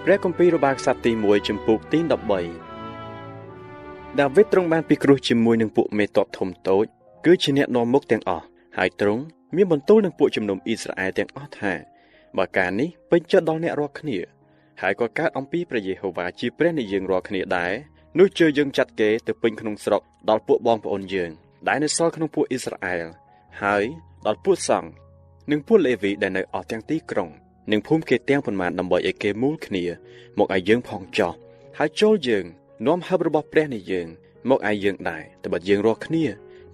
ព្រះគម្ពីររបស់ក្សត្រទី1ចំពុកទី13ដាវីតទ្រង់បានពិគ្រោះជាមួយនឹងពួកមេទ័ពធំតូចគឺជាអ្នកនាំមុខទាំងអស់ហើយទ្រង់មានបន្ទូលនឹងពួកជំនុំអ៊ីស្រាអែលទាំងអស់ថាបើការនេះពេញចិត្តដល់អ្នករាល់គ្នាហើយក៏កើតអំពីព្រះយេហូវ៉ាជាព្រះនៃយើងរាល់គ្នាដែរនោះជឿយើងចាត់គេទៅពេញក្នុងស្រុកដល់ពួកបងប្អូនយើងដែលនៅសល់ក្នុងពួកអ៊ីស្រាអែលហើយដល់ពួកសង្ឃនិងពួកលេវីដែលនៅអស់ទាំងទីក្រុងនិងភូមិគេទាំងប៉ុន្មានដើម្បីឲ្យគេមូលគ្នាមកឲ្យយើងផងចោះហើយចូលយើងនាំហឹបរបស់ព្រះនៃយើងមកឲ្យយើងដែរត្បិតយើងរាល់គ្នា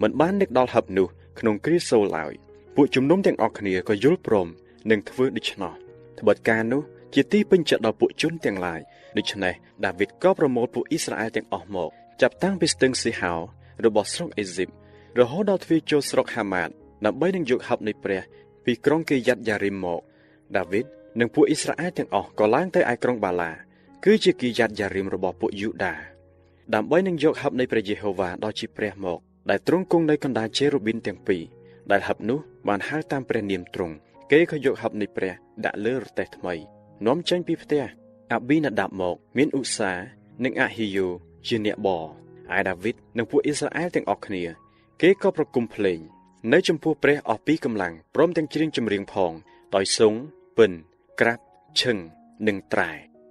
មិនបាននឹកដល់ហឹបនោះក្នុងគ្រាសូលឡើយពួកជំនុំទាំងអស់គ្នាក៏យល់ព្រមនឹងធ្វើដូច្នោះត្បិតការនោះជាទីពេញចិត្តដល់ពួកជនទាំងឡាយដូច្នេះដាវីតក៏ប្រមូលពួកអ៊ីស្រាអែលទាំងអស់មកចាប់តាំងពីស្ទឹងស៊ីហោរបស់ស្រុកអេស៊ីបរហូតដល់ទ្វារចូលស្រុកហាម៉ាតដើម្បីនឹងយកហឹបនៃព្រះពីក្រុងគេយ៉ាត់យ៉ារីមមកដាវីតនិងពួកអ៊ីស្រាអែលទាំងអស់ក៏ឡើងទៅឯក្រុងបាឡាគឺជាគីយ៉ាត់យ៉ារីមរបស់ពួកយូដាដើម្បីនឹងយកហឹបនៃព្រះយេហូវ៉ាដ៏ជាព្រះមកដែលទ្រង់គង់នៅកណ្ដាលជេរូប៊ីនទាំងពីរដែលហឹបនោះបានហៅតាមព្រះនាមទ្រង់គេក៏យកហឹបនៃព្រះដាក់លើរទេះថ្មីនាំចេញពីផ្ទះអាប៊ីណាដាបមកមានឧសានិងអាហ៊ីយូជាអ្នកបឯដាវីតនិងពួកអ៊ីស្រាអែលទាំងអស់គ្នាគេក៏ប្រគំភ្លេងនៅចំពោះព្រះអស់ពីកម្លាំងព្រមទាំងច្រៀងចម្រៀងផងដោយស៊ុងពិនក្រាបឈឹងនិងត្រែ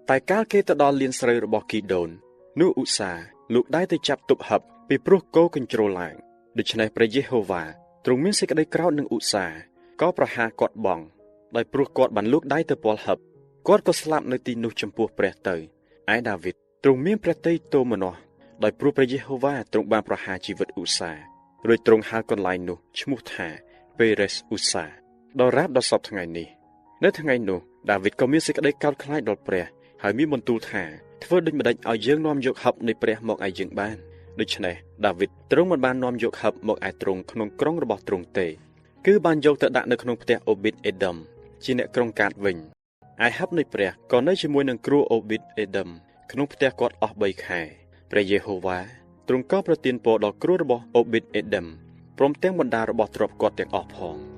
តែកាលគេទៅដល់លានស្រូវរបស់គីដូននោះឧសាលោកដៃទៅចាប់ទប់ហឹបពីព្រោះគោកញ្ជ្រោលឡើងដូច្នេះព្រះយេហូវ៉ាទ្រង់មានសេចក្តីក្រោធនឹងឧសាក៏ប្រហារគាត់បង់ដោយព្រោះគាត់បានលូកដៃទៅពាល់ហឹបគាត់ក៏ស្លាប់នៅទីនោះចំពោះព្រះទៅឯដាវីតទ្រង់មានព្រះទ័យទោមនស្សដោយព្រោះព្រះយេហូវ៉ាទ្រង់បានប្រហារជីវិតឧសារួចទ្រង់ហៅកន្លែងនោះឈ្មោះថាពេរេសឧសាដល់រាបដល់សពថ្ងៃនេះនៅថ្ងៃនោះដាវីតក៏មានសេចក្តីកោតខ្លាចដល់ព្រះហើយមានបន្ទូលថាធ្វើដូចម្តេចឲ្យយើងនាំយកហឹបនៃព្រះមកឲ្យយើងបានដូច្នេះដាវីតទ្រង់មិនបាននាំយកហឹបមកឲ្យទ្រង់ក្នុងក្រុងរបស់ទ្រង់ទេគឺបានយកទៅដាក់នៅក្នុងផ្ទះអូប៊ីតអេដុំជាអ្នកក្រុងកាតវិញឯហឹបនៃព្រះក៏នៅជាមួយនឹងគ្រួអូប៊ីតអេដុំក្នុងផ្ទះគាត់អស់3ខែព្រះយេហូវ៉ាទ្រង់ក៏ប្រទានពរដល់គ្រួរបស់អូប៊ីតអេដុំព្រមទាំងបណ្ដារបស់ទ្រព្យគាត់ទាំងអស់ផង